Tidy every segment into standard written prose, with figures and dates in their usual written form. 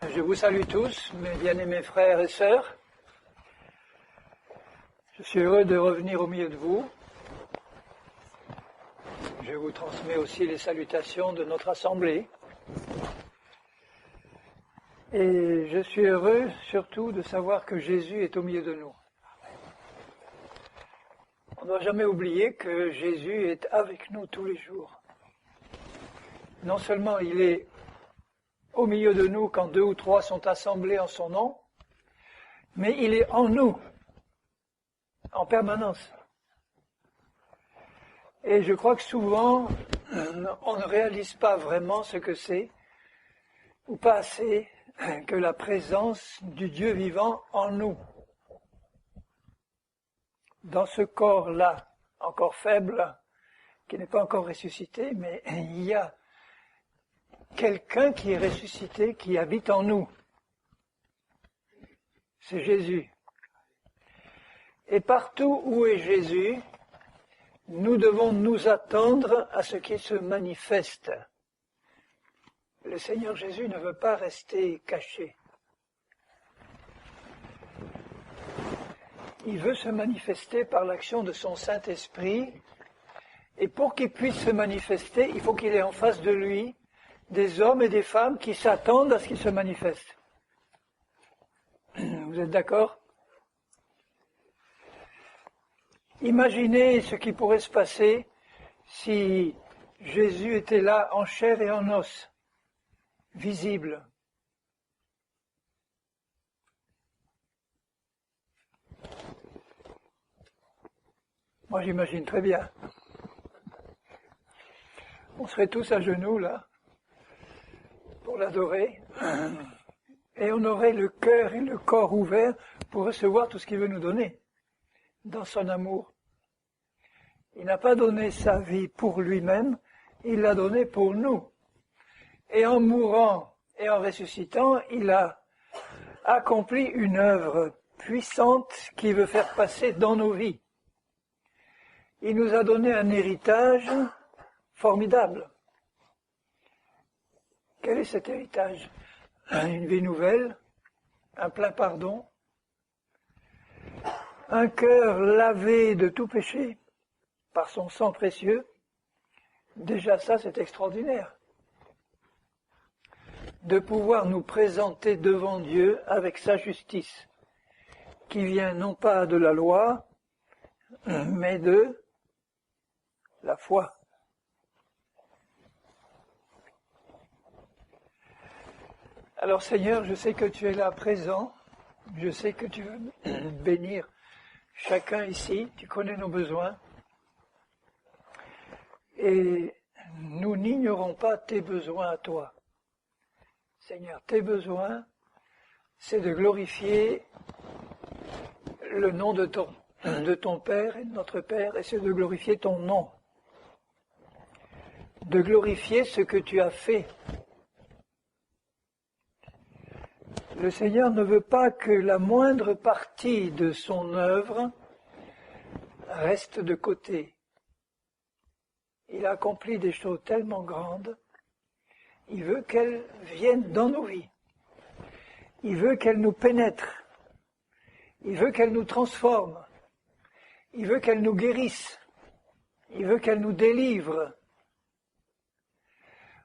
Je vous salue tous, mes bien-aimés frères et sœurs. Je suis heureux de revenir au milieu de vous. Je vous transmets aussi les salutations de notre assemblée. Et je suis heureux surtout de savoir que Jésus est au milieu de nous. On ne doit jamais oublier que Jésus est avec nous tous les jours. Non seulement il est au milieu de nous quand 2 ou 3 sont assemblés en son nom, mais il est en nous, en permanence. Et je crois que souvent, on ne réalise pas vraiment ce que c'est, ou pas assez, que la présence du Dieu vivant en nous. Dans ce corps-là, encore faible, qui n'est pas encore ressuscité, mais il y a quelqu'un qui est ressuscité, qui habite en nous. C'est Jésus. Et partout où est Jésus, nous devons nous attendre à ce qu'il se manifeste. Le Seigneur Jésus ne veut pas rester caché. Il veut se manifester par l'action de son Saint-Esprit. Et pour qu'il puisse se manifester, il faut qu'il ait en face de lui des hommes et des femmes qui s'attendent à ce qu'il se manifeste. Vous êtes d'accord? Imaginez ce qui pourrait se passer si Jésus était là en chair et en os, visible. Moi, j'imagine très bien. On serait tous à genoux, là, pour l'adorer, et on aurait le cœur et le corps ouverts pour recevoir tout ce qu'il veut nous donner, dans son amour. Il n'a pas donné sa vie pour lui-même, il l'a donné pour nous. Et en mourant et en ressuscitant, il a accompli une œuvre puissante qu'il veut faire passer dans nos vies. Il nous a donné un héritage formidable. Quel est cet héritage? Une vie nouvelle, un plein pardon, un cœur lavé de tout péché par son sang précieux. Déjà ça, c'est extraordinaire. De pouvoir nous présenter devant Dieu avec sa justice, qui vient non pas de la loi, mais de la foi. Alors Seigneur, je sais que tu es là présent, je sais que tu veux bénir chacun ici, tu connais nos besoins, et nous n'ignorons pas tes besoins à toi. Seigneur, tes besoins, c'est de glorifier le nom de ton Père et de notre Père, et c'est de glorifier ton nom, de glorifier ce que tu as fait. Le Seigneur ne veut pas que la moindre partie de son œuvre reste de côté. Il a accompli des choses tellement grandes, il veut qu'elles viennent dans nos vies. Il veut qu'elles nous pénètrent. Il veut qu'elles nous transforment. Il veut qu'elles nous guérissent. Il veut qu'elles nous délivrent.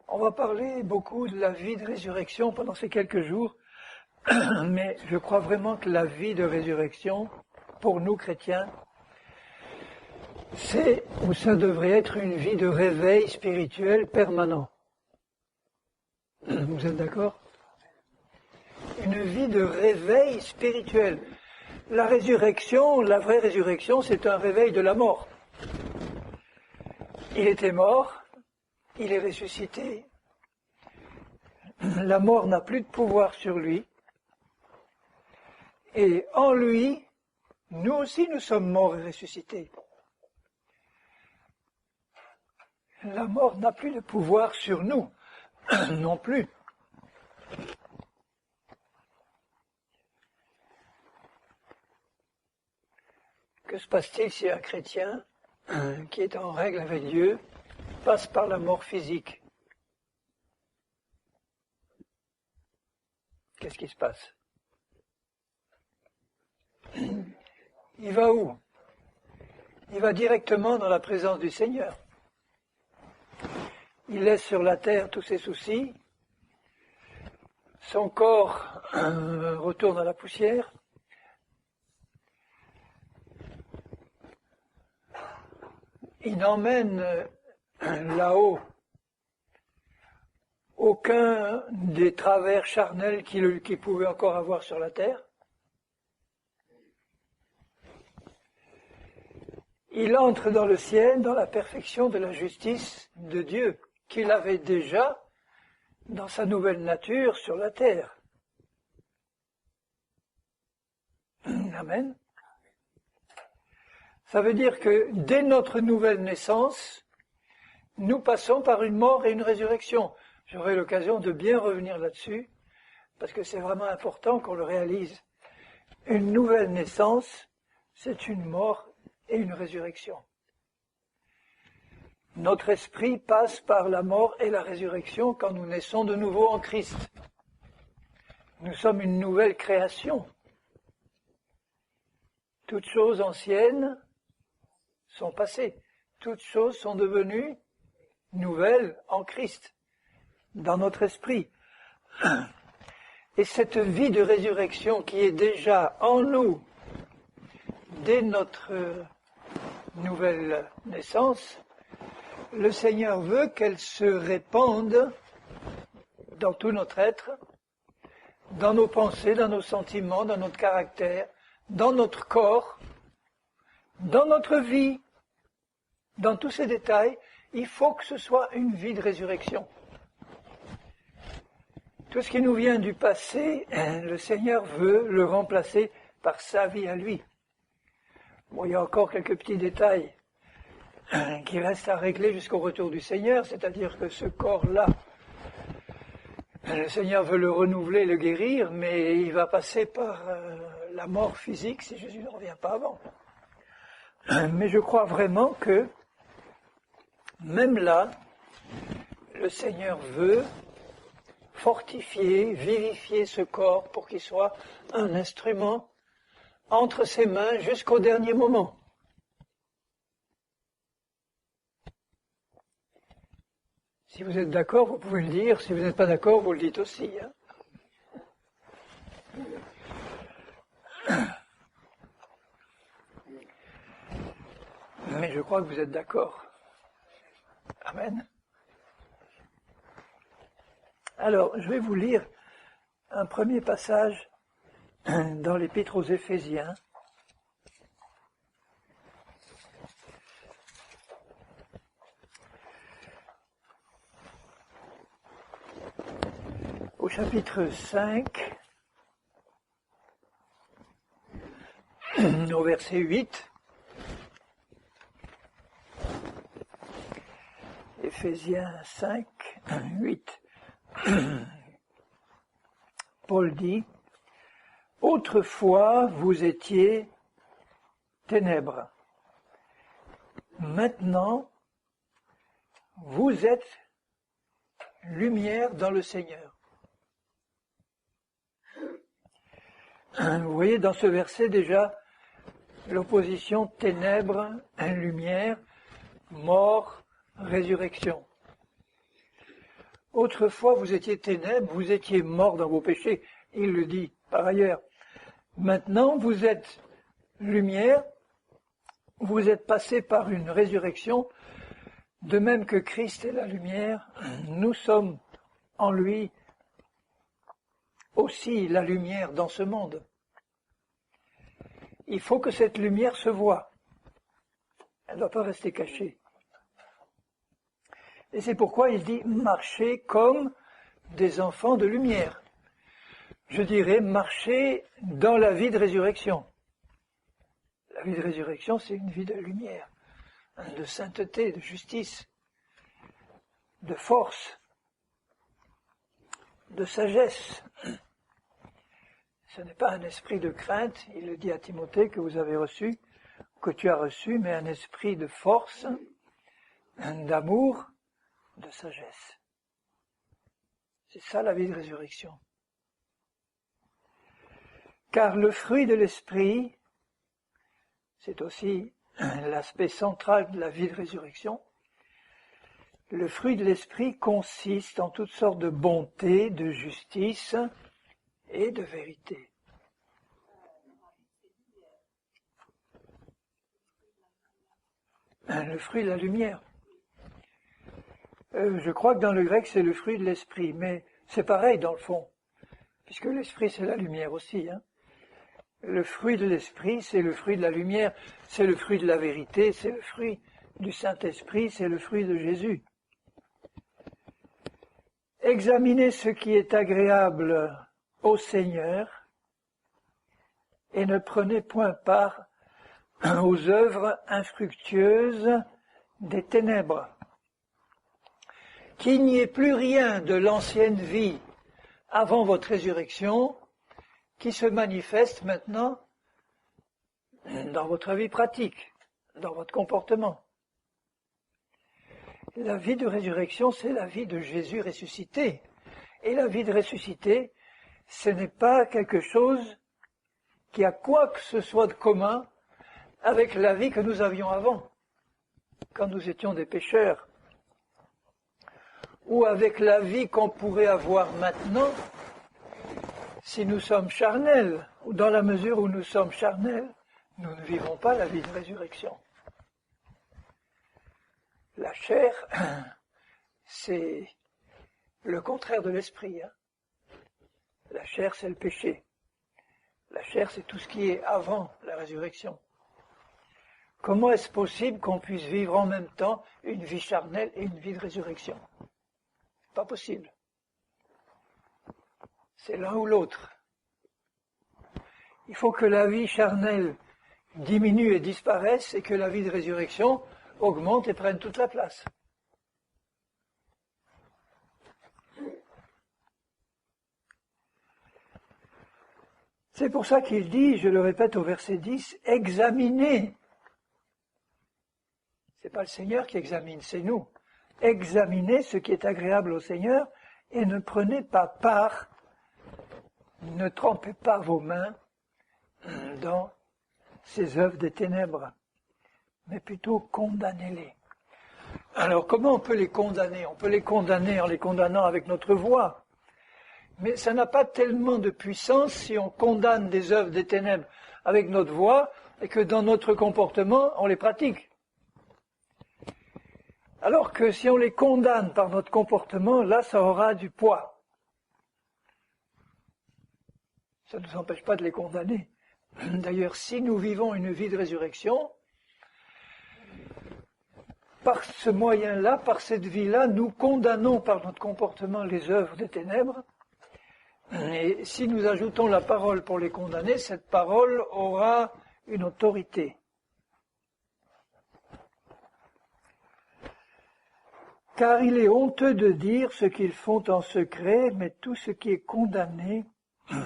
On va parler beaucoup de la vie de résurrection pendant ces quelques jours. Mais je crois vraiment que la vie de résurrection, pour nous chrétiens, c'est ou ça devrait être une vie de réveil spirituel permanent. Vous êtes d'accord? Une vie de réveil spirituel. La résurrection, la vraie résurrection, c'est un réveil de la mort. Il était mort, il est ressuscité. La mort n'a plus de pouvoir sur lui. Et en lui, nous aussi nous sommes morts et ressuscités. La mort n'a plus de pouvoir sur nous, non plus. Que se passe-t-il si un chrétien qui est en règle avec Dieu passe par la mort physique? qu'est-ce qui se passe? Il va où? Il va directement dans la présence du Seigneur. Il laisse sur la terre tous ses soucis, son corps retourne à la poussière, il n'emmène là-haut aucun des travers charnels qu'il pouvait encore avoir sur la terre. Il entre dans le ciel, dans la perfection de la justice de Dieu, qu'il avait déjà dans sa nouvelle nature sur la terre. Amen. Ça veut dire que dès notre nouvelle naissance, nous passons par une mort et une résurrection. J'aurai l'occasion de bien revenir là-dessus, parce que c'est vraiment important qu'on le réalise. Une nouvelle naissance, c'est une mort et une résurrection. Notre esprit passe par la mort et la résurrection quand nous naissons de nouveau en Christ. Nous sommes une nouvelle création. Toutes choses anciennes sont passées. Toutes choses sont devenues nouvelles en Christ, dans notre esprit. Et cette vie de résurrection qui est déjà en nous dès notre nouvelle naissance, le Seigneur veut qu'elle se répande dans tout notre être, dans nos pensées, dans nos sentiments, dans notre caractère, dans notre corps, dans notre vie, dans tous ces détails. Il faut que ce soit une vie de résurrection. Tout ce qui nous vient du passé, le Seigneur veut le remplacer par sa vie à lui. Bon, il y a encore quelques petits détails qui restent à régler jusqu'au retour du Seigneur, c'est-à-dire que ce corps-là, le Seigneur veut le renouveler, le guérir, mais il va passer par la mort physique si Jésus ne revient pas avant. Mais je crois vraiment que, même là, le Seigneur veut fortifier, vivifier ce corps pour qu'il soit un instrument entre ses mains jusqu'au dernier moment. Si vous êtes d'accord, vous pouvez le dire. Si vous n'êtes pas d'accord, vous le dites aussi. Mais je crois que vous êtes d'accord. Amen. Alors, je vais vous lire un premier passage dans l'Épître aux Éphésiens. Au chapitre 5, au verset 8, Éphésiens 5, 8, Paul dit, « Autrefois vous étiez ténèbres, maintenant vous êtes lumière dans le Seigneur. » Vous voyez dans ce verset déjà l'opposition ténèbres, lumière, mort, résurrection. Autrefois vous étiez ténèbres, vous étiez morts dans vos péchés, il le dit par ailleurs. Maintenant vous êtes lumière, vous êtes passés par une résurrection, de même que Christ est la lumière, nous sommes en lui aussi la lumière dans ce monde. Il faut que cette lumière se voie. Elle ne doit pas rester cachée. Et c'est pourquoi il dit marcher comme des enfants de lumière. Je dirais marcher dans la vie de résurrection. La vie de résurrection, c'est une vie de lumière, de sainteté, de justice, de force, de sagesse. Ce n'est pas un esprit de crainte, il le dit à Timothée, que vous avez reçu, que tu as reçu, mais un esprit de force, d'amour, de sagesse. C'est ça la vie de résurrection. Car le fruit de l'esprit, c'est aussi l'aspect central de la vie de résurrection, le fruit de l'esprit consiste en toutes sortes de bonté, de justice et de vérité. Le fruit de la lumière. Je crois que dans le grec, c'est le fruit de l'esprit, mais c'est pareil dans le fond, puisque l'esprit, c'est la lumière aussi. Le fruit de l'esprit, c'est le fruit de la lumière, c'est le fruit de la vérité, c'est le fruit du Saint-Esprit, c'est le fruit de Jésus. Examinez ce qui est agréable au Seigneur et ne prenez point part aux œuvres infructueuses des ténèbres. Qu'il n'y ait plus rien de l'ancienne vie avant votre résurrection qui se manifeste maintenant dans votre vie pratique, dans votre comportement. La vie de résurrection, c'est la vie de Jésus ressuscité. Et la vie de ressuscité, ce n'est pas quelque chose qui a quoi que ce soit de commun avec la vie que nous avions avant, quand nous étions des pécheurs, ou avec la vie qu'on pourrait avoir maintenant si nous sommes charnels, ou dans la mesure où nous sommes charnels, nous ne vivons pas la vie de résurrection. La chair, c'est le contraire de l'esprit. La chair, c'est le péché. La chair, c'est tout ce qui est avant la résurrection. Comment est-ce possible qu'on puisse vivre en même temps une vie charnelle et une vie de résurrection? Pas possible. C'est l'un ou l'autre. Il faut que la vie charnelle diminue et disparaisse et que la vie de résurrection augmente et prenne toute la place. C'est pour ça qu'il dit, je le répète au verset 10, examinez. C'est pas le Seigneur qui examine, c'est nous. Examinez ce qui est agréable au Seigneur et ne prenez pas part, ne trempez pas vos mains dans ces œuvres des ténèbres, mais plutôt condamnez-les. Alors comment on peut les condamner? On peut les condamner en les condamnant avec notre voix, mais ça n'a pas tellement de puissance si on condamne des œuvres des ténèbres avec notre voix et que dans notre comportement on les pratique. Alors que si on les condamne par notre comportement, là ça aura du poids. Ça ne nous empêche pas de les condamner. D'ailleurs, si nous vivons une vie de résurrection, par ce moyen-là, par cette vie-là, nous condamnons par notre comportement les œuvres des ténèbres. Et si nous ajoutons la parole pour les condamner, cette parole aura une autorité. Car il est honteux de dire ce qu'ils font en secret, mais tout ce qui est condamné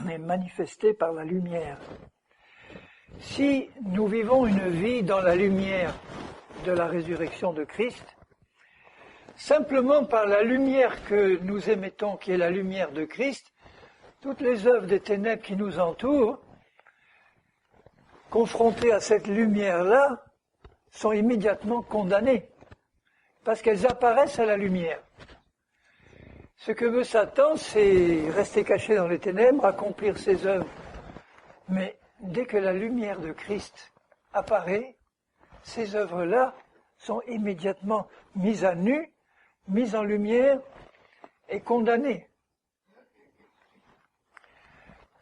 est manifesté par la lumière. Si nous vivons une vie dans la lumière de la résurrection de Christ, simplement par la lumière que nous émettons, qui est la lumière de Christ, toutes les œuvres des ténèbres qui nous entourent, confrontées à cette lumière-là, sont immédiatement condamnées, parce qu'elles apparaissent à la lumière. Ce que veut Satan, c'est rester caché dans les ténèbres, accomplir ses œuvres. Mais dès que la lumière de Christ apparaît, ces œuvres-là sont immédiatement mises à nu, mises en lumière et condamnées.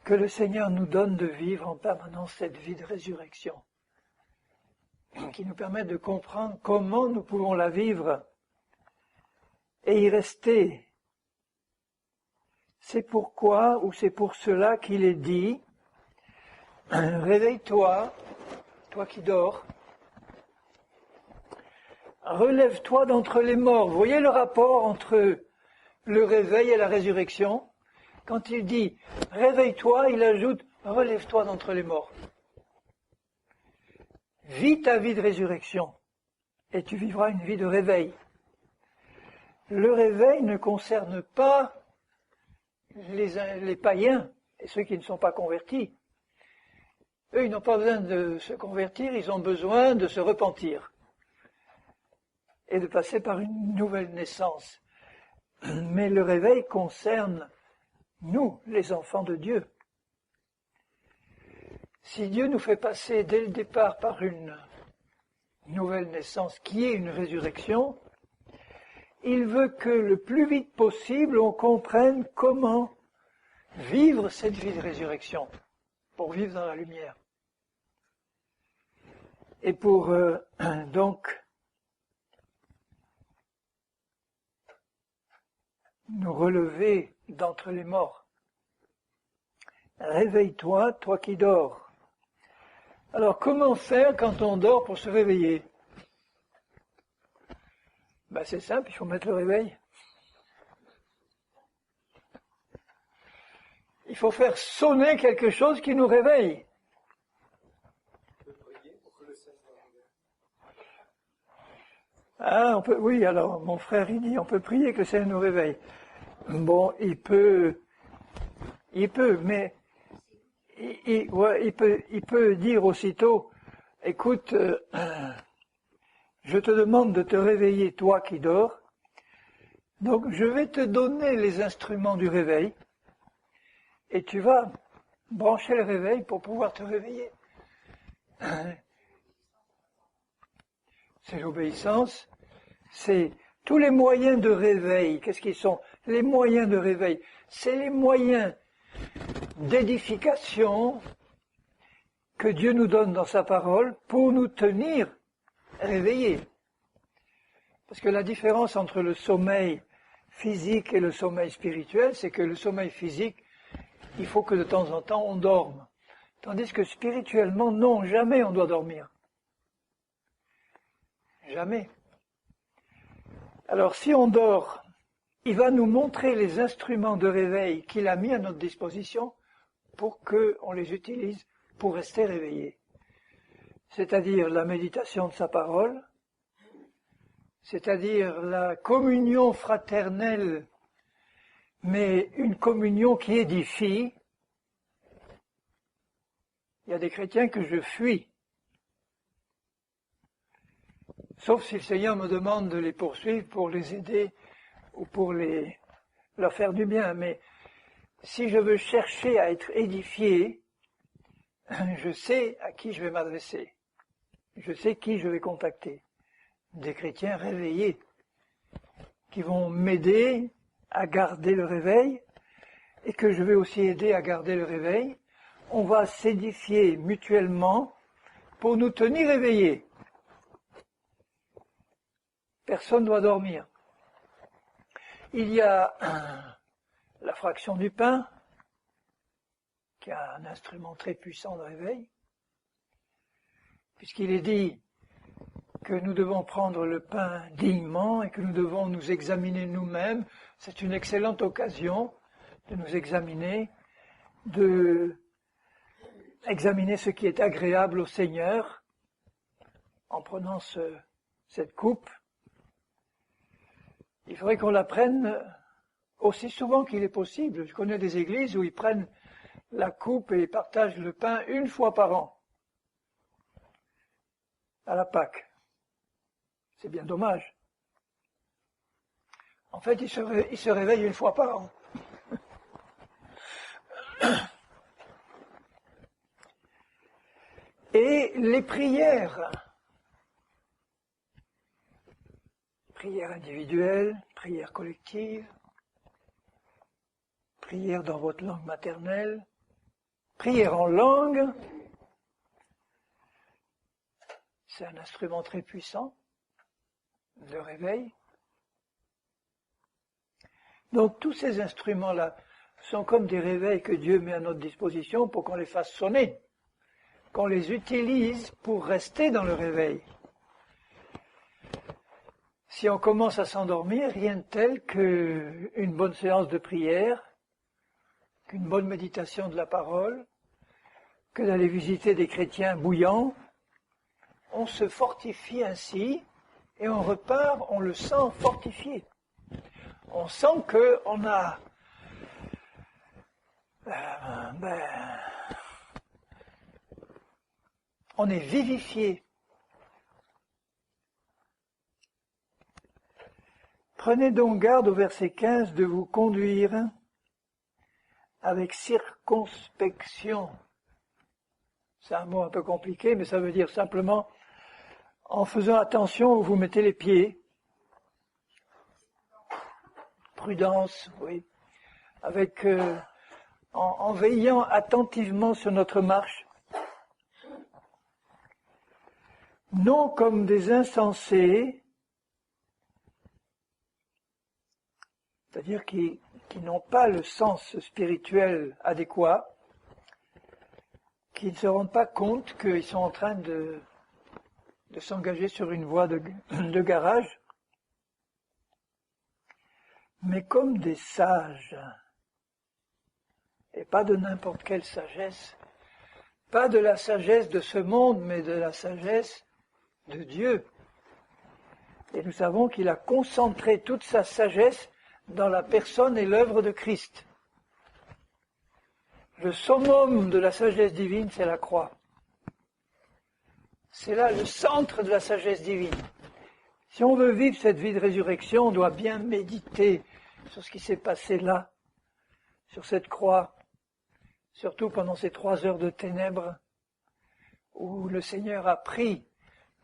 Que le Seigneur nous donne de vivre en permanence cette vie de résurrection, qui nous permet de comprendre comment nous pouvons la vivre et y rester. C'est pourquoi, ou c'est pour cela qu'il est dit, réveille-toi, toi qui dors, relève-toi d'entre les morts. Vous voyez le rapport entre le réveil et la résurrection? Quand il dit réveille-toi, il ajoute relève-toi d'entre les morts. Vis ta vie de résurrection et tu vivras une vie de réveil. Le réveil ne concerne pas les païens et ceux qui ne sont pas convertis. Eux, ils n'ont pas besoin de se convertir, ils ont besoin de se repentir et de passer par une nouvelle naissance. Mais le réveil concerne nous, les enfants de Dieu. Si Dieu nous fait passer dès le départ par une nouvelle naissance qui est une résurrection, il veut que le plus vite possible on comprenne comment vivre cette vie de résurrection, pour vivre dans la lumière. Et pour donc nous relever d'entre les morts. Réveille-toi, toi qui dors. Alors comment faire quand on dort pour se réveiller? C'est simple, il faut mettre le réveil. Il faut faire sonner quelque chose qui nous réveille. Ah, oui, alors mon frère il dit on peut prier que le Seigneur nous réveille. Bon, il peut, mais il peut dire aussitôt, écoute, je te demande de te réveiller, toi qui dors, donc je vais te donner les instruments du réveil, et tu vas brancher le réveil pour pouvoir te réveiller. C'est l'obéissance, c'est tous les moyens de réveil. Qu'est-ce qu'ils sont? Les moyens de réveil, c'est les moyens d'édification que Dieu nous donne dans sa parole pour nous tenir réveillés. Parce que la différence entre le sommeil physique et le sommeil spirituel, c'est que le sommeil physique, il faut que de temps en temps on dorme. Tandis que spirituellement, non, jamais on doit dormir. Jamais. Alors si on dort, il va nous montrer les instruments de réveil qu'il a mis à notre disposition pour qu'on les utilise pour rester réveillés. C'est-à-dire la méditation de sa parole, c'est-à-dire la communion fraternelle, mais une communion qui édifie. Il y a des chrétiens que je fuis, sauf si le Seigneur me demande de les poursuivre pour les aider ou pour leur faire du bien. Mais si je veux chercher à être édifié, je sais à qui je vais m'adresser. Je sais qui je vais contacter. Des chrétiens réveillés qui vont m'aider à garder le réveil et que je vais aussi aider à garder le réveil. On va s'édifier mutuellement pour nous tenir éveillés. Personne ne doit dormir. Il y a la fraction du pain, qui est un instrument très puissant de réveil, puisqu'il est dit que nous devons prendre le pain dignement et que nous devons nous examiner nous-mêmes. C'est une excellente occasion de nous examiner, examiner ce qui est agréable au Seigneur en prenant cette coupe. Il faudrait qu'on la prenne aussi souvent qu'il est possible. Je connais des églises où ils prennent la coupe et ils partagent le pain une fois par an, à la Pâque. C'est bien dommage. En fait, ils se réveillent une fois par an. Et les prières individuelles, prières collectives, prières dans votre langue maternelle, prières en langue, c'est un instrument très puissant de réveil. Donc tous ces instruments-là sont comme des réveils que Dieu met à notre disposition pour qu'on les fasse sonner, qu'on les utilise pour rester dans le réveil. Si on commence à s'endormir, rien de tel qu'une bonne séance de prière, qu'une bonne méditation de la parole, que d'aller visiter des chrétiens bouillants. On se fortifie ainsi et on repart, on le sent fortifié. On sent qu'on a On est vivifié. Prenez donc garde au verset 15 de vous conduire avec circonspection. C'est un mot un peu compliqué, mais ça veut dire simplement en faisant attention où vous mettez les pieds. Prudence, oui. Avec, en veillant attentivement sur notre marche. Non comme des insensés, c'est-à-dire qui n'ont pas le sens spirituel adéquat, qui ne se rendent pas compte qu'ils sont en train de s'engager sur une voie de garage, mais comme des sages, et pas de n'importe quelle sagesse, pas de la sagesse de ce monde, mais de la sagesse de Dieu. Et nous savons qu'il a concentré toute sa sagesse dans la personne et l'œuvre de Christ. Le summum de la sagesse divine, c'est la croix. C'est là le centre de la sagesse divine. Si on veut vivre cette vie de résurrection, on doit bien méditer sur ce qui s'est passé là, sur cette croix, surtout pendant ces 3 heures de ténèbres, où le Seigneur a pris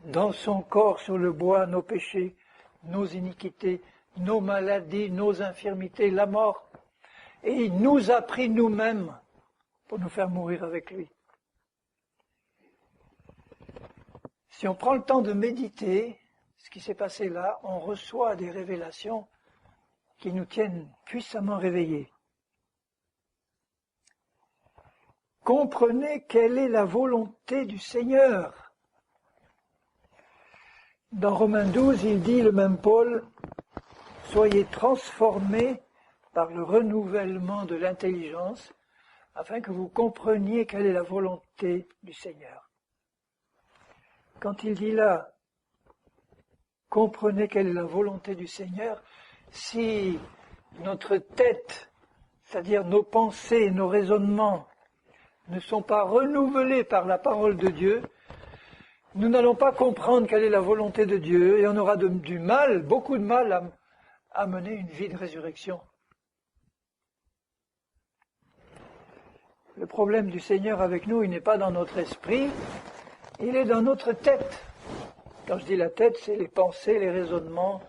dans son corps sur le bois nos péchés, nos iniquités, nos maladies, nos infirmités, la mort, et il nous a pris nous-mêmes pour nous faire mourir avec lui. Si on prend le temps de méditer ce qui s'est passé là, on reçoit des révélations qui nous tiennent puissamment réveillés. Comprenez quelle est la volonté du Seigneur. Dans Romains 12, il dit, le même Paul, « Soyez transformés par le renouvellement de l'intelligence, afin que vous compreniez quelle est la volonté du Seigneur. » Quand il dit là, « Comprenez quelle est la volonté du Seigneur », si notre tête, c'est-à-dire nos pensées, nos raisonnements, ne sont pas renouvelés par la parole de Dieu, nous n'allons pas comprendre quelle est la volonté de Dieu et on aura du mal, beaucoup de mal à mener une vie de résurrection. Le problème du Seigneur avec nous, il n'est pas dans notre esprit, il est dans notre tête. Quand je dis la tête, c'est les pensées, les raisonnements,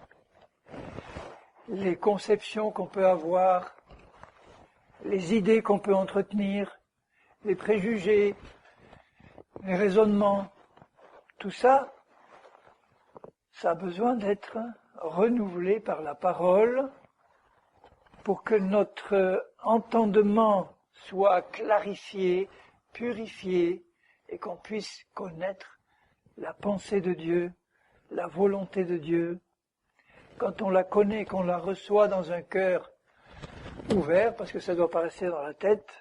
les conceptions qu'on peut avoir, les idées qu'on peut entretenir, les préjugés, les raisonnements. Tout ça, ça a besoin d'être renouvelé par la parole pour que notre entendement soit clarifié, purifié, et qu'on puisse connaître la pensée de Dieu, la volonté de Dieu. Quand on la connaît, qu'on la reçoit dans un cœur ouvert, parce que ça ne doit pas rester dans la tête,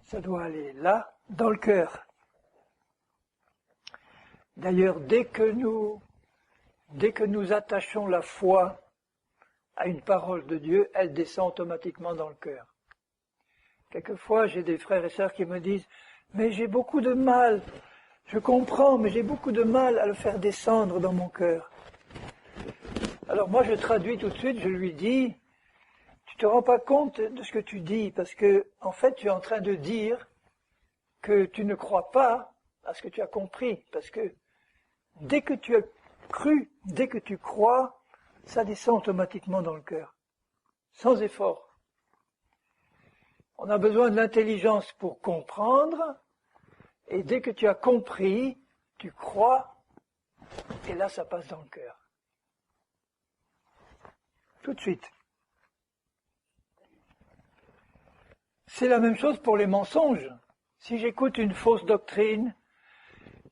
ça doit aller là, dans le cœur. D'ailleurs, dès que nous attachons la foi à une parole de Dieu, elle descend automatiquement dans le cœur. Quelquefois, j'ai des frères et sœurs qui me disent « Mais j'ai beaucoup de mal, je comprends, mais j'ai beaucoup de mal à le faire descendre dans mon cœur. » Alors moi, je traduis tout de suite, je lui dis « Tu te rends pas compte de ce que tu dis, parce que, en fait, tu es en train de dire que tu ne crois pas à ce que tu as compris, parce que dès que tu as cru, dès que tu crois, ça descend automatiquement dans le cœur, sans effort. On a besoin de l'intelligence pour comprendre, et dès que tu as compris, tu crois, et là ça passe dans le cœur. Tout de suite. C'est la même chose pour les mensonges. Si j'écoute une fausse doctrine,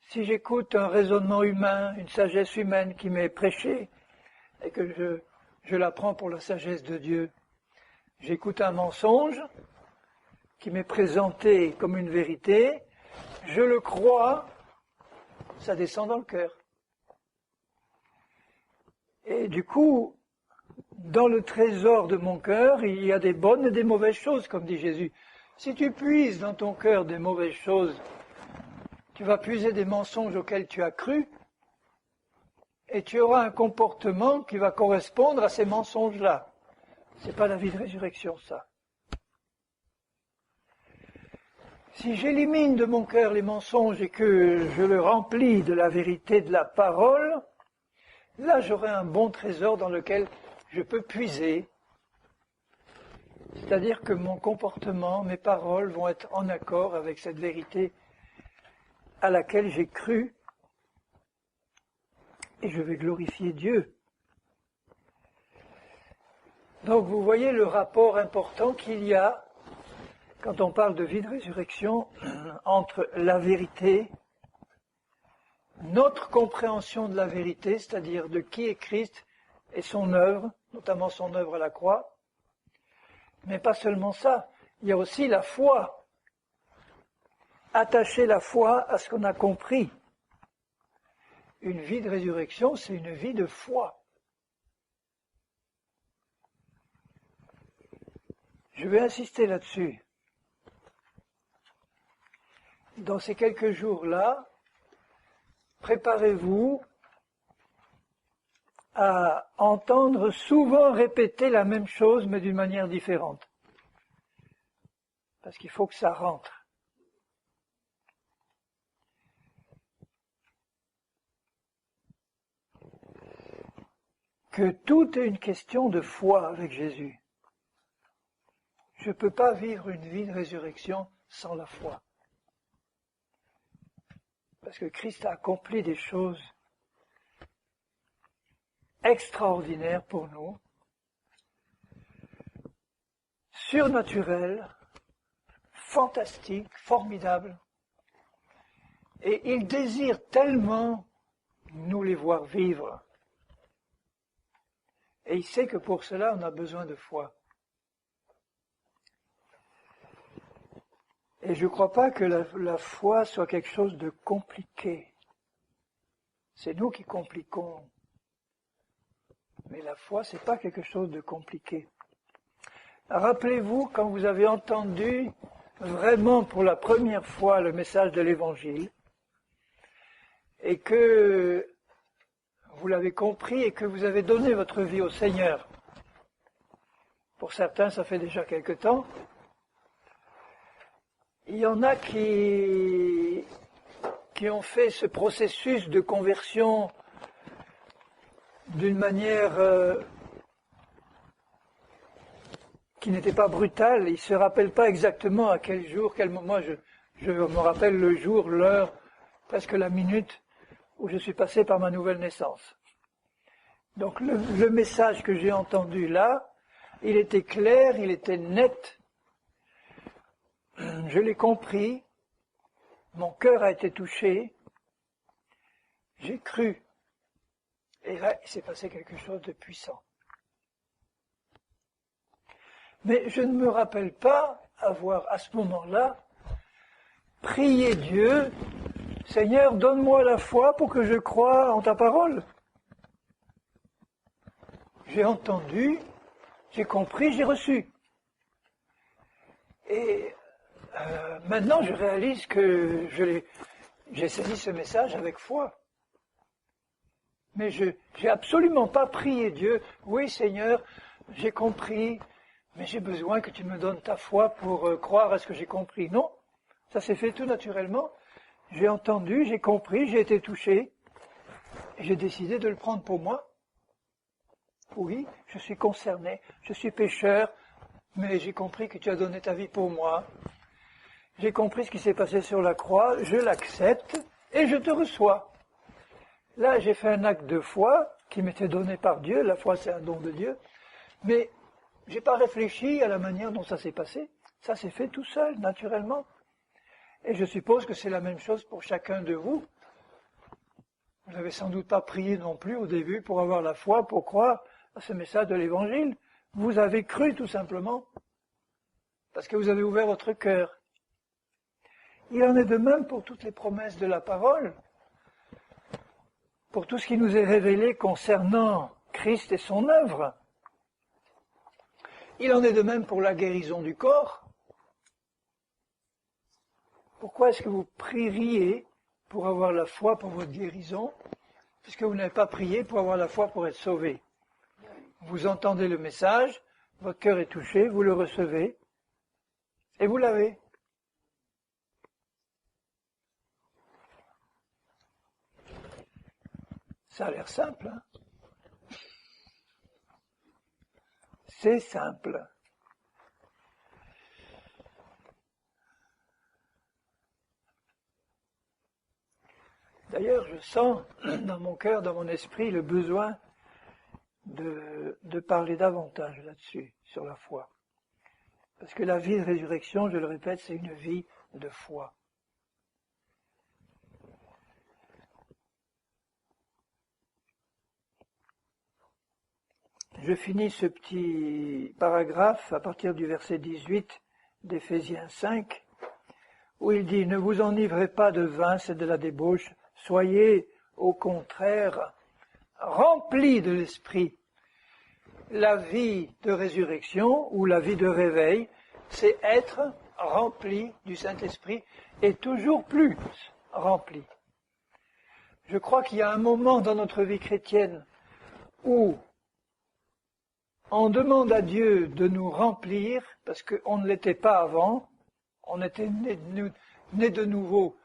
si j'écoute un raisonnement humain, une sagesse humaine qui m'est prêchée, et que je la prends pour la sagesse de Dieu, j'écoute un mensonge qui m'est présenté comme une vérité, je le crois, ça descend dans le cœur. Et du coup, dans le trésor de mon cœur, il y a des bonnes et des mauvaises choses, comme dit Jésus. Si tu puises dans ton cœur des mauvaises choses, tu vas puiser des mensonges auxquels tu as cru, et tu auras un comportement qui va correspondre à ces mensonges-là. C'est pas la vie de résurrection, ça. Si j'élimine de mon cœur les mensonges et que je le remplis de la vérité de la parole, là j'aurai un bon trésor dans lequel je peux puiser. C'est-à-dire que mon comportement, mes paroles vont être en accord avec cette vérité à laquelle j'ai cru, et je vais glorifier Dieu. Donc vous voyez le rapport important qu'il y a, quand on parle de vie de résurrection, entre la vérité, notre compréhension de la vérité, c'est-à-dire de qui est Christ et son œuvre, notamment son œuvre à la croix, mais pas seulement ça, il y a aussi la foi. Attacher la foi à ce qu'on a compris. Une vie de résurrection, c'est une vie de foi. Je vais insister là-dessus. Dans ces quelques jours-là, préparez-vous à entendre souvent répéter la même chose, mais d'une manière différente. Parce qu'il faut que ça rentre. Que tout est une question de foi avec Jésus. Je ne peux pas vivre une vie de résurrection sans la foi. Parce que Christ a accompli des choses extraordinaires pour nous, surnaturelles, fantastiques, formidables. Et il désire tellement nous les voir vivre. Et il sait que pour cela, on a besoin de foi. Et je ne crois pas que la foi soit quelque chose de compliqué. C'est nous qui compliquons. Mais la foi, c'est pas quelque chose de compliqué. Rappelez-vous, quand vous avez entendu vraiment pour la première fois le message de l'Évangile, et que vous l'avez compris et que vous avez donné votre vie au Seigneur. Pour certains, ça fait déjà quelque temps. Il y en a qui ont fait ce processus de conversion d'une manière qui n'était pas brutale. Ils ne se rappellent pas exactement à quel jour, quel moment. Je me rappelle le jour, l'heure, presque la minute où je suis passé par ma nouvelle naissance. Donc le message que j'ai entendu là, il était clair, il était net. Je l'ai compris, mon cœur a été touché, j'ai cru. Et là, il s'est passé quelque chose de puissant. Mais je ne me rappelle pas avoir, à ce moment-là, prié Dieu, Seigneur, donne-moi la foi pour que je croie en ta parole. J'ai entendu, j'ai compris, j'ai reçu. Et maintenant, je réalise que j'ai saisi ce message avec foi. Mais je n'ai absolument pas prié Dieu. Oui, Seigneur, j'ai compris, mais j'ai besoin que tu me donnes ta foi pour croire à ce que j'ai compris. Non, ça s'est fait tout naturellement. J'ai entendu, j'ai compris, j'ai été touché, et j'ai décidé de le prendre pour moi. Oui, je suis concerné, je suis pécheur, mais j'ai compris que tu as donné ta vie pour moi. J'ai compris ce qui s'est passé sur la croix, je l'accepte et je te reçois. Là, j'ai fait un acte de foi qui m'était donné par Dieu. La foi, c'est un don de Dieu. Mais j'ai pas réfléchi à la manière dont ça s'est passé. Ça s'est fait tout seul, naturellement. Et je suppose que c'est la même chose pour chacun de vous. Vous n'avez sans doute pas prié non plus au début pour avoir la foi, pour croire à ce message de l'Évangile. Vous avez cru tout simplement, parce que vous avez ouvert votre cœur. Il en est de même pour toutes les promesses de la parole, pour tout ce qui nous est révélé concernant Christ et son œuvre. Il en est de même pour la guérison du corps. Pourquoi est-ce que vous prieriez pour avoir la foi pour votre guérison, puisque vous n'avez pas prié pour avoir la foi pour être sauvé. Vous entendez le message, votre cœur est touché, vous le recevez, et vous l'avez. Ça a l'air simple, hein? C'est simple. D'ailleurs, je sens dans mon cœur, dans mon esprit, le besoin de parler davantage là-dessus, sur la foi. Parce que la vie de résurrection, je le répète, c'est une vie de foi. Je finis ce petit paragraphe à partir du verset 18 d'Éphésiens 5, où il dit « Ne vous enivrez pas de vin, c'est de la débauche, soyez au contraire remplis de l'esprit. » La vie de résurrection ou la vie de réveil, c'est être rempli du Saint-Esprit et toujours plus rempli. Je crois qu'il y a un moment dans notre vie chrétienne où on demande à Dieu de nous remplir, parce qu'on ne l'était pas avant, on était né de nouveau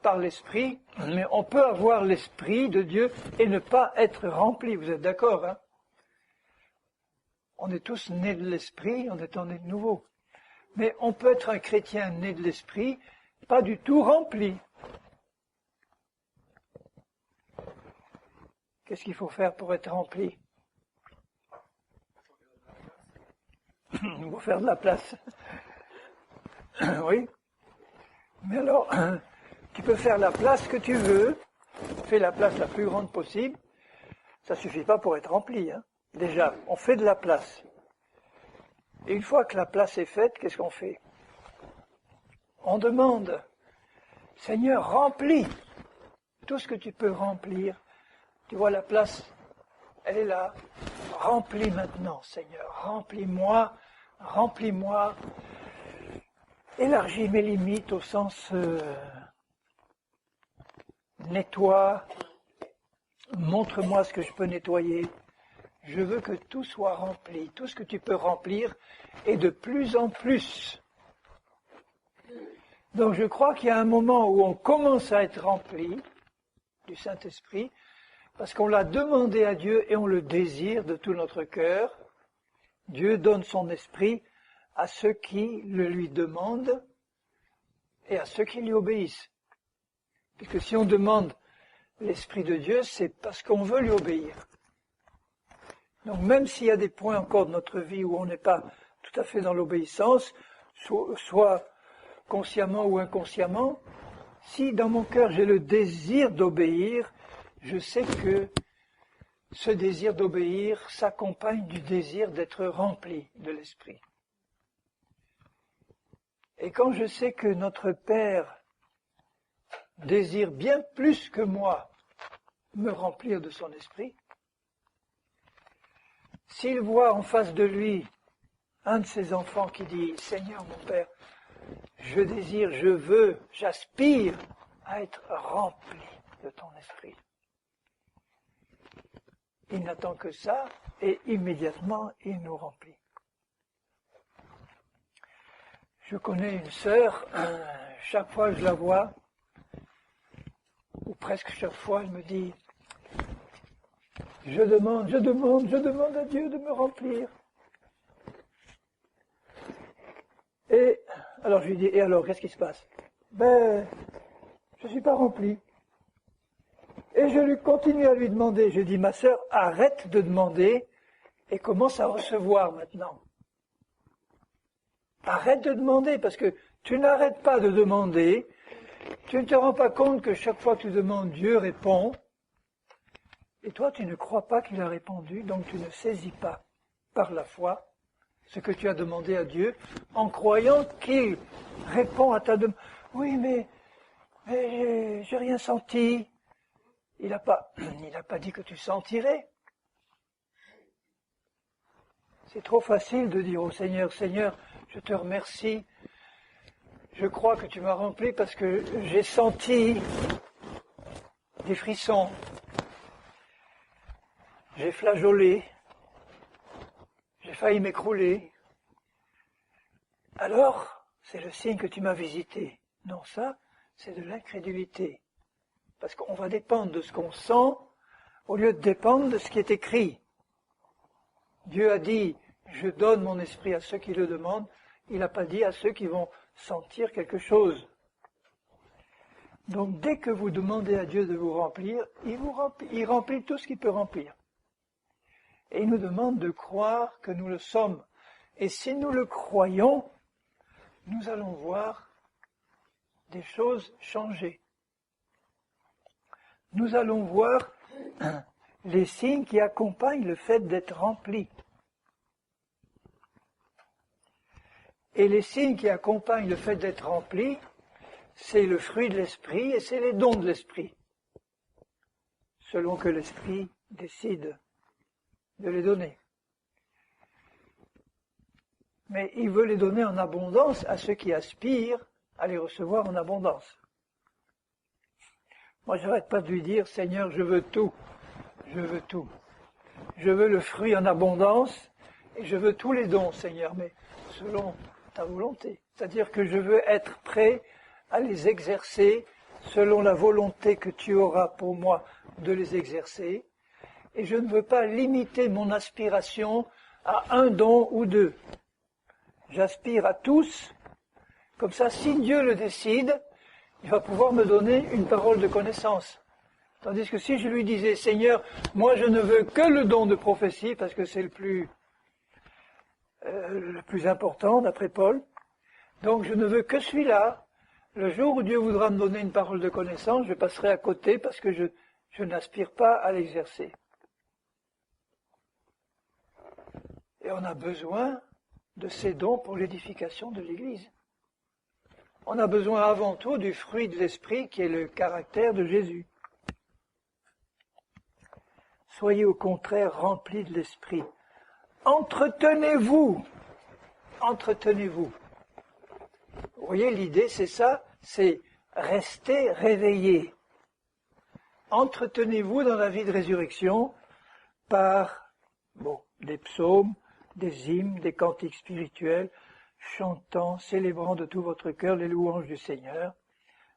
par l'Esprit, mais on peut avoir l'Esprit de Dieu et ne pas être rempli. Vous êtes d'accord, hein? On est tous nés de l'Esprit en étant nés de nouveau. Mais on peut être un chrétien né de l'Esprit, pas du tout rempli. Qu'est-ce qu'il faut faire pour être rempli? Il faut faire de la place. Oui. Mais alors, tu peux faire la place que tu veux, fais la place la plus grande possible, ça suffit pas pour être rempli, hein. Déjà, on fait de la place. Et une fois que la place est faite, qu'est-ce qu'on fait? On demande, Seigneur, remplis tout ce que tu peux remplir. Tu vois, la place, elle est là. Remplis maintenant, Seigneur. Remplis-moi, remplis-moi. Élargis mes limites au sens nettoie. Montre-moi ce que je peux nettoyer. Je veux que tout soit rempli, tout ce que tu peux remplir, et de plus en plus. Donc je crois qu'il y a un moment où on commence à être rempli du Saint-Esprit, parce qu'on l'a demandé à Dieu et on le désire de tout notre cœur. Dieu donne son esprit à ceux qui le lui demandent et à ceux qui lui obéissent. Puisque si on demande l'Esprit de Dieu, c'est parce qu'on veut lui obéir. Donc même s'il y a des points encore de notre vie où on n'est pas tout à fait dans l'obéissance, soit consciemment ou inconsciemment, si dans mon cœur j'ai le désir d'obéir, je sais que ce désir d'obéir s'accompagne du désir d'être rempli de l'Esprit. Et quand je sais que notre Père désire bien plus que moi me remplir de son Esprit, s'il voit en face de lui un de ses enfants qui dit « Seigneur mon Père, je désire, je veux, j'aspire à être rempli de ton esprit », il n'attend que ça et immédiatement il nous remplit. Je connais une sœur, chaque fois que je la vois, ou presque chaque fois, elle me dit « Je demande à Dieu de me remplir. » Et alors je lui dis, et alors, qu'est-ce qui se passe? Ben, je ne suis pas rempli. Et je lui continue à lui demander. Je dis, ma sœur, arrête de demander et commence à recevoir maintenant. Arrête de demander, parce que tu n'arrêtes pas de demander. Tu ne te rends pas compte que chaque fois que tu demandes, Dieu répond. Et toi, tu ne crois pas qu'il a répondu, donc tu ne saisis pas par la foi ce que tu as demandé à Dieu, en croyant qu'il répond à ta demande. Oui, mais j'ai rien senti. Il n'a pas dit que tu sentirais. C'est trop facile de dire au Seigneur, Seigneur, je te remercie. Je crois que tu m'as rempli parce que j'ai senti des frissons, j'ai flageolé, j'ai failli m'écrouler, alors c'est le signe que tu m'as visité. Non, ça, c'est de l'incrédulité. Parce qu'on va dépendre de ce qu'on sent au lieu de dépendre de ce qui est écrit. Dieu a dit, je donne mon esprit à ceux qui le demandent. Il n'a pas dit à ceux qui vont sentir quelque chose. Donc dès que vous demandez à Dieu de vous remplir, il remplit tout ce qu'il peut remplir. Et il nous demande de croire que nous le sommes. Et si nous le croyons, nous allons voir des choses changer. Nous allons voir les signes qui accompagnent le fait d'être rempli. Et les signes qui accompagnent le fait d'être rempli, c'est le fruit de l'esprit et c'est les dons de l'esprit, selon que l'esprit décide de les donner. Mais il veut les donner en abondance à ceux qui aspirent à les recevoir en abondance. Moi, j'arrête pas de lui dire, Seigneur, je veux tout, je veux tout. Je veux le fruit en abondance et je veux tous les dons, Seigneur, mais selon ta volonté. C'est-à-dire que je veux être prêt à les exercer selon la volonté que tu auras pour moi de les exercer. Et je ne veux pas limiter mon aspiration à un don ou deux. J'aspire à tous. Comme ça, si Dieu le décide, il va pouvoir me donner une parole de connaissance. Tandis que si je lui disais, Seigneur, moi je ne veux que le don de prophétie, parce que c'est le plus important d'après Paul, donc je ne veux que celui-là. Le jour où Dieu voudra me donner une parole de connaissance, je passerai à côté parce que je n'aspire pas à l'exercer. Et on a besoin de ces dons pour l'édification de l'Église. On a besoin avant tout du fruit de l'Esprit qui est le caractère de Jésus. Soyez au contraire remplis de l'Esprit. Entretenez-vous. Entretenez-vous. Vous voyez, l'idée, c'est ça, c'est rester réveillé. Entretenez-vous dans la vie de résurrection par des psaumes, des hymnes, des cantiques spirituels, chantant, célébrant de tout votre cœur les louanges du Seigneur.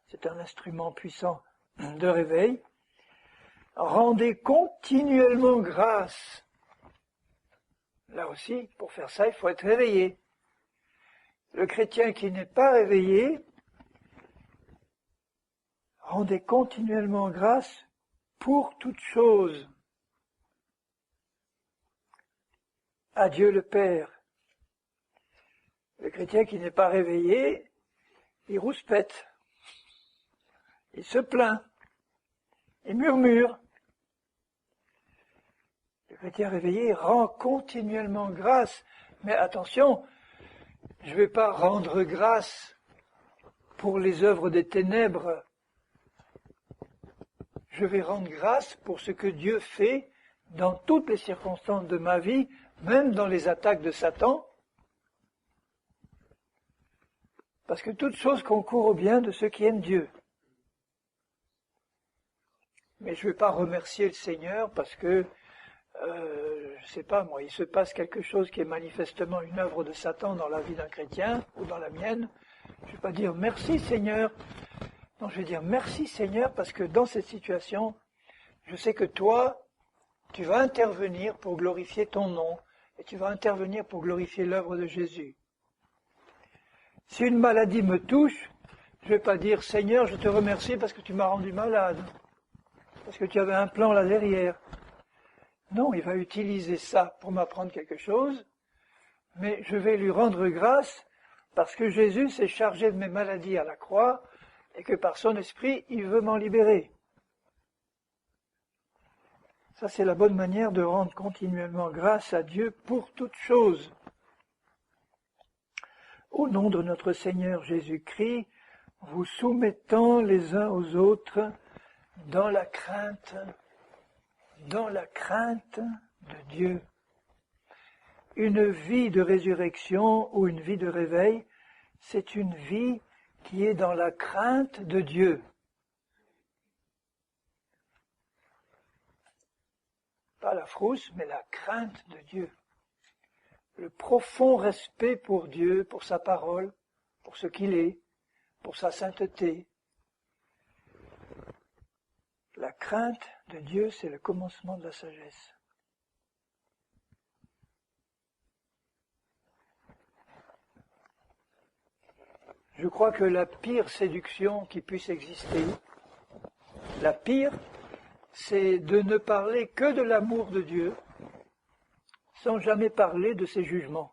C'est un instrument puissant de réveil. Rendez continuellement grâce. Là aussi, pour faire ça, il faut être réveillé. Le chrétien qui n'est pas réveillé, rendez continuellement grâce pour toutes choses à Dieu le Père. Le chrétien qui n'est pas réveillé, il rouspète, il se plaint, il murmure. Le chrétien réveillé rend continuellement grâce, mais attention, je ne vais pas rendre grâce pour les œuvres des ténèbres. Je vais rendre grâce pour ce que Dieu fait dans toutes les circonstances de ma vie, même dans les attaques de Satan, parce que toute chose concourt au bien de ceux qui aiment Dieu. Mais je ne vais pas remercier le Seigneur parce que, je ne sais pas moi, il se passe quelque chose qui est manifestement une œuvre de Satan dans la vie d'un chrétien, ou dans la mienne. Je ne vais pas dire merci Seigneur. Non, je vais dire merci Seigneur parce que dans cette situation, je sais que toi, tu vas intervenir pour glorifier ton nom et tu vas intervenir pour glorifier l'œuvre de Jésus. Si une maladie me touche, je ne vais pas dire Seigneur, je te remercie parce que tu m'as rendu malade, parce que tu avais un plan là derrière. Non, il va utiliser ça pour m'apprendre quelque chose, mais je vais lui rendre grâce parce que Jésus s'est chargé de mes maladies à la croix et que par son esprit, il veut m'en libérer. Ça, c'est la bonne manière de rendre continuellement grâce à Dieu pour toutes choses. Au nom de notre Seigneur Jésus-Christ, vous soumettant les uns aux autres dans la crainte de Dieu. Une vie de résurrection ou une vie de réveil, c'est une vie qui est dans la crainte de Dieu. Pas la frousse, mais la crainte de Dieu. Le profond respect pour Dieu, pour sa parole, pour ce qu'il est, pour sa sainteté. La crainte de Dieu, c'est le commencement de la sagesse. Je crois que la pire séduction qui puisse exister, la pire, c'est de ne parler que de l'amour de Dieu, sans jamais parler de ses jugements.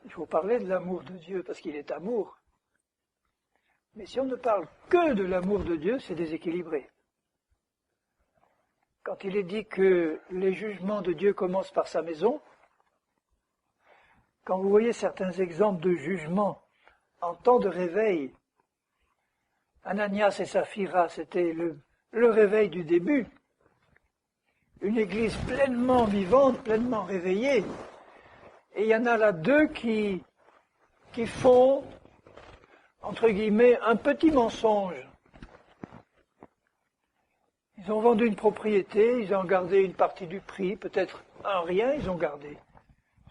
Il faut parler de l'amour de Dieu, parce qu'il est amour. Mais si on ne parle que de l'amour de Dieu, c'est déséquilibré. Quand il est dit que les jugements de Dieu commencent par sa maison, quand vous voyez certains exemples de jugements en temps de réveil, Ananias et Saphira, c'était le réveil du début, une église pleinement vivante, pleinement réveillée, et il y en a là deux qui font, entre guillemets, un petit mensonge. Ils ont vendu une propriété, ils ont gardé une partie du prix, peut-être un rien, ils ont gardé.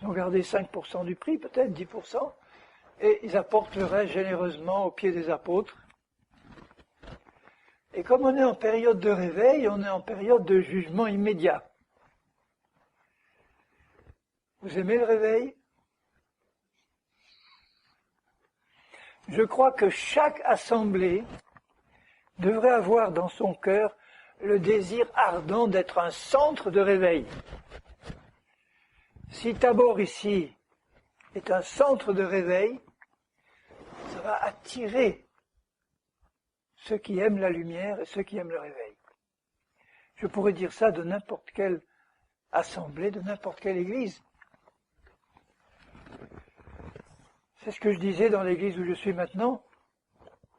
Ils ont gardé 5% du prix, peut-être 10%, et ils apportent le reste généreusement aux pieds des apôtres. Et comme on est en période de réveil, on est en période de jugement immédiat. Vous aimez le réveil? Je crois que chaque assemblée devrait avoir dans son cœur le désir ardent d'être un centre de réveil. Si Tabor ici est un centre de réveil, ça va attirer ceux qui aiment la lumière et ceux qui aiment le réveil. Je pourrais dire ça de n'importe quelle assemblée, de n'importe quelle église. C'est ce que je disais dans l'église où je suis maintenant.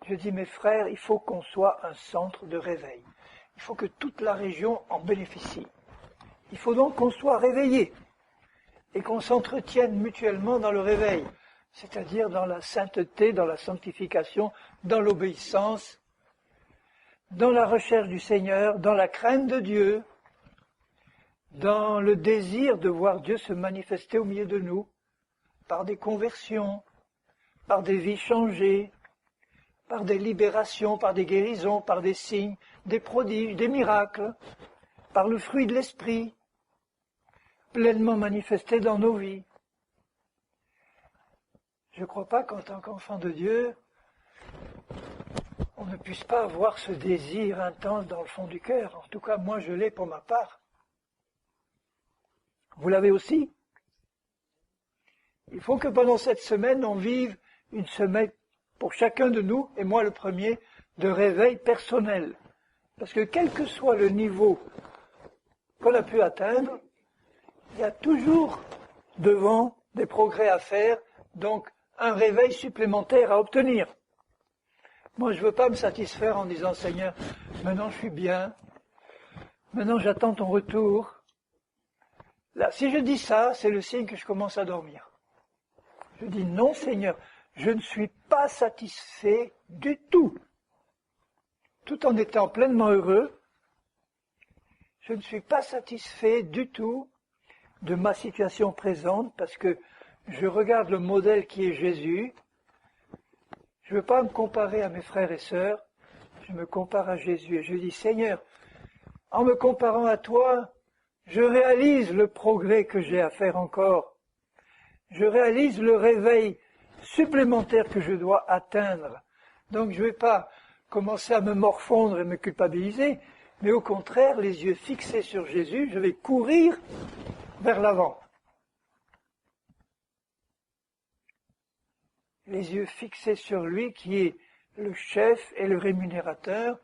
Je dis, mes frères, il faut qu'on soit un centre de réveil. Il faut que toute la région en bénéficie. Il faut donc qu'on soit réveillé et qu'on s'entretienne mutuellement dans le réveil, c'est-à-dire dans la sainteté, dans la sanctification, dans l'obéissance, dans la recherche du Seigneur, dans la crainte de Dieu, dans le désir de voir Dieu se manifester au milieu de nous, par des conversions, par des vies changées, par des libérations, par des guérisons, par des signes, des prodiges, des miracles, par le fruit de l'esprit, pleinement manifesté dans nos vies. Je ne crois pas qu'en tant qu'enfant de Dieu, on ne puisse pas avoir ce désir intense dans le fond du cœur. En tout cas, moi je l'ai pour ma part. Vous l'avez aussi? Il faut que pendant cette semaine, on vive une semaine pour chacun de nous, et moi le premier, de réveil personnel. Parce que quel que soit le niveau qu'on a pu atteindre, il y a toujours devant des progrès à faire, donc un réveil supplémentaire à obtenir. Moi, je ne veux pas me satisfaire en disant, Seigneur, maintenant je suis bien, maintenant j'attends ton retour. Là, si je dis ça, c'est le signe que je commence à dormir. Je dis, non Seigneur, je ne suis pas satisfait du tout. Tout en étant pleinement heureux, je ne suis pas satisfait du tout de ma situation présente parce que je regarde le modèle qui est Jésus. Je ne veux pas me comparer à mes frères et sœurs, je me compare à Jésus et je dis, Seigneur, en me comparant à toi, je réalise le progrès que j'ai à faire encore. Je réalise le réveil supplémentaire que je dois atteindre. Donc je ne vais pas commencer à me morfondre et me culpabiliser, mais au contraire, les yeux fixés sur Jésus, je vais courir vers l'avant. Les yeux fixés sur lui qui est le chef et le rémunérateur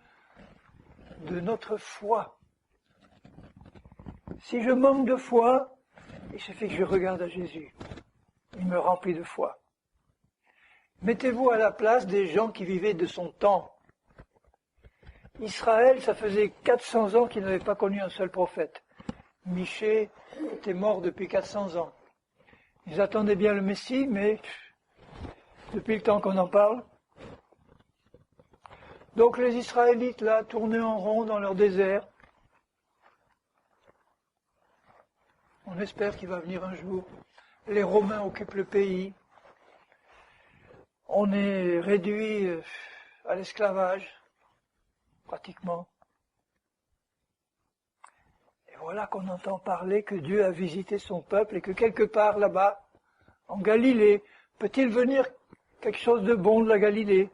de notre foi. Si je manque de foi, il suffit que je regarde à Jésus. Il me remplit de foi. Mettez-vous à la place des gens qui vivaient de son temps. Israël, ça faisait 400 ans qu'il n'avait pas connu un seul prophète. Michée était mort depuis 400 ans. Ils attendaient bien le Messie, mais depuis le temps qu'on en parle, Donc les Israélites, là, tournaient en rond dans leur désert. On espère qu'il va venir un jour. Les Romains occupent le pays. On est réduit à l'esclavage, pratiquement. Et voilà qu'on entend parler que Dieu a visité son peuple et que quelque part là-bas, en Galilée, peut-il venir quelque chose de bon de la Galilée?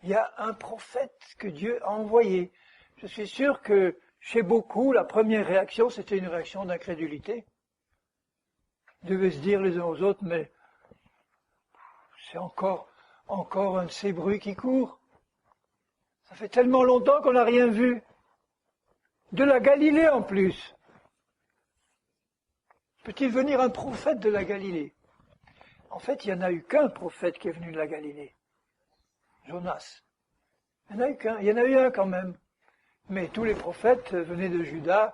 Il y a un prophète que Dieu a envoyé. Je suis sûr que chez beaucoup, la première réaction, c'était une réaction d'incrédulité. Ils devaient se dire les uns aux autres, mais c'est encore un de ces bruits qui court. Ça fait tellement longtemps qu'on n'a rien vu. De la Galilée en plus. Peut-il venir un prophète de la Galilée? En fait, il n'y en a eu qu'un prophète qui est venu de la Galilée. Jonas. Il n'y en a eu qu'un. Il y en a eu un quand même. Mais tous les prophètes venaient de Juda,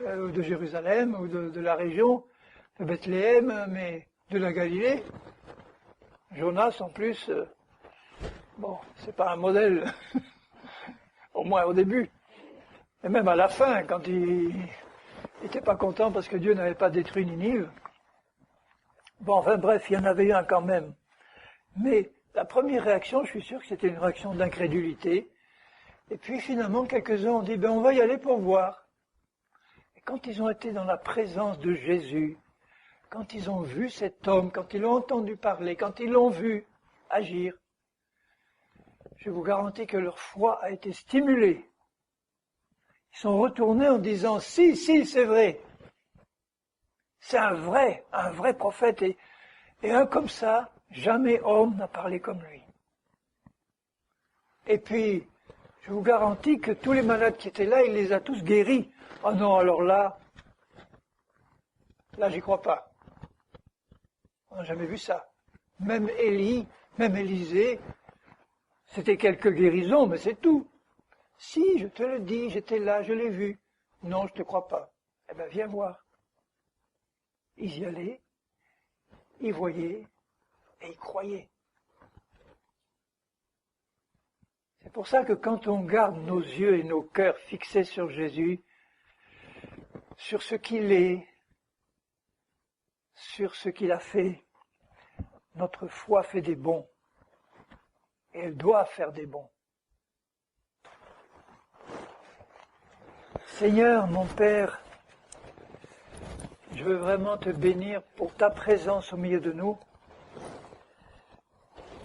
ou de Jérusalem, ou de la région, de Bethléem, mais de la Galilée. Jonas, en plus, bon, c'est pas un modèle, au moins au début. Et même à la fin, quand il n'était pas content parce que Dieu n'avait pas détruit Ninive. Bon, enfin bref, il y en avait eu un quand même. Mais la première réaction, je suis sûr que c'était une réaction d'incrédulité. Et puis finalement, quelques-uns ont dit, on va y aller pour voir. Et quand ils ont été dans la présence de Jésus, quand ils ont vu cet homme, quand ils l'ont entendu parler, quand ils l'ont vu agir, je vous garantis que leur foi a été stimulée. Ils sont retournés en disant, si, c'est vrai. C'est un vrai prophète. Et un comme ça, jamais homme n'a parlé comme lui. Et puis, je vous garantis que tous les malades qui étaient là, il les a tous guéris. Oh non, alors là, j'y crois pas. On n'a jamais vu ça. Même Élie, même Élisée, c'était quelques guérisons, mais c'est tout. Si, je te le dis, j'étais là, je l'ai vu. Non, je te crois pas. Eh bien, viens voir. Ils y allaient, ils voyaient et ils croyaient. C'est pour ça que quand on garde nos yeux et nos cœurs fixés sur Jésus, sur ce qu'il est, sur ce qu'il a fait, notre foi fait des bons. Et elle doit faire des bons. Seigneur, mon Père, je veux vraiment te bénir pour ta présence au milieu de nous.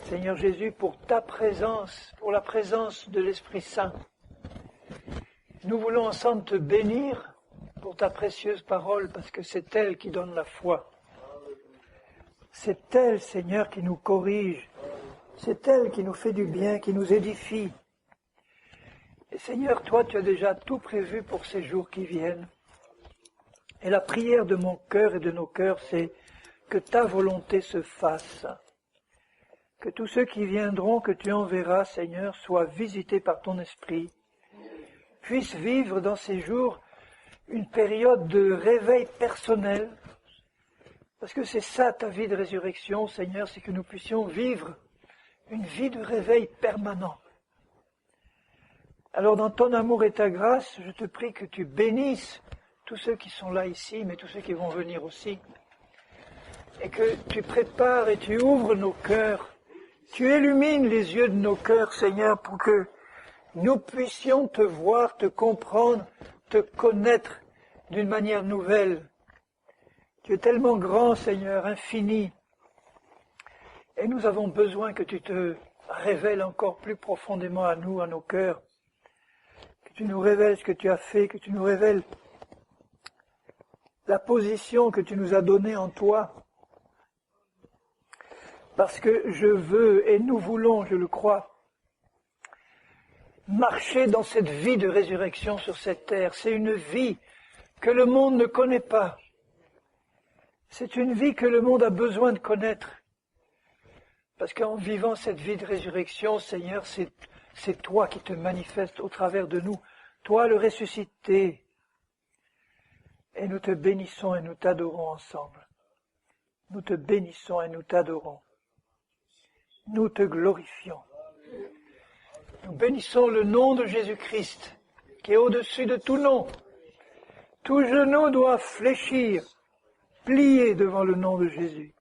Seigneur Jésus, pour ta présence, pour la présence de l'Esprit Saint. Nous voulons ensemble te bénir pour ta précieuse parole, parce que c'est elle qui donne la foi. C'est elle, Seigneur, qui nous corrige. C'est elle qui nous fait du bien, qui nous édifie. Et Seigneur, toi, tu as déjà tout prévu pour ces jours qui viennent. Et la prière de mon cœur et de nos cœurs, c'est que ta volonté se fasse. Que tous ceux qui viendront, que tu enverras, Seigneur, soient visités par ton esprit, puissent vivre dans ces jours une période de réveil personnel, parce que c'est ça ta vie de résurrection, Seigneur, c'est que nous puissions vivre une vie de réveil permanent. Alors dans ton amour et ta grâce, je te prie que tu bénisses tous ceux qui sont là ici, mais tous ceux qui vont venir aussi, et que tu prépares et tu ouvres nos cœurs, tu illumines les yeux de nos cœurs, Seigneur, pour que nous puissions te voir, te comprendre, te connaître d'une manière nouvelle. Tu es tellement grand, Seigneur, infini, et nous avons besoin que tu te révèles encore plus profondément à nous, à nos cœurs, que tu nous révèles ce que tu as fait, que tu nous révèles la position que tu nous as donnée en toi, parce que je veux, et nous voulons, je le crois, marcher dans cette vie de résurrection sur cette terre. C'est une vie que le monde ne connaît pas. C'est une vie que le monde a besoin de connaître. Parce qu'en vivant cette vie de résurrection, Seigneur, c'est toi qui te manifestes au travers de nous. Toi, le ressuscité. Et nous te bénissons et nous t'adorons ensemble. Nous te bénissons et nous t'adorons. Nous te glorifions. Nous bénissons le nom de Jésus-Christ, qui est au-dessus de tout nom. Tout genou doit fléchir, plier devant le nom de Jésus.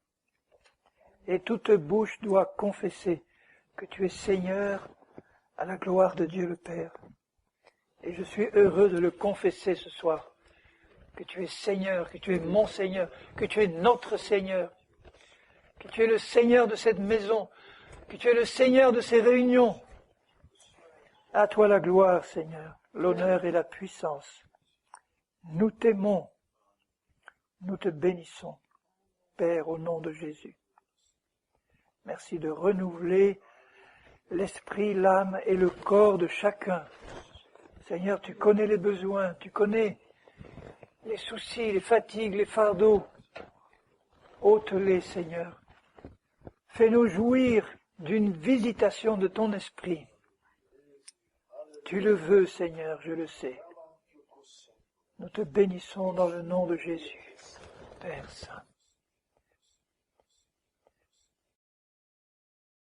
Et toute bouche doit confesser que tu es Seigneur à la gloire de Dieu le Père. Et je suis heureux de le confesser ce soir, que tu es Seigneur, que tu es mon Seigneur, que tu es notre Seigneur, que tu es le Seigneur de cette maison, que tu es le Seigneur de ces réunions. À toi la gloire, Seigneur, l'honneur et la puissance. Nous t'aimons, nous te bénissons, Père, au nom de Jésus. Merci de renouveler l'esprit, l'âme et le corps de chacun. Seigneur, tu connais les besoins, tu connais les soucis, les fatigues, les fardeaux. Ôte-les, Seigneur. Fais-nous jouir d'une visitation de ton esprit. Tu le veux, Seigneur, je le sais. Nous te bénissons dans le nom de Jésus, Père Saint.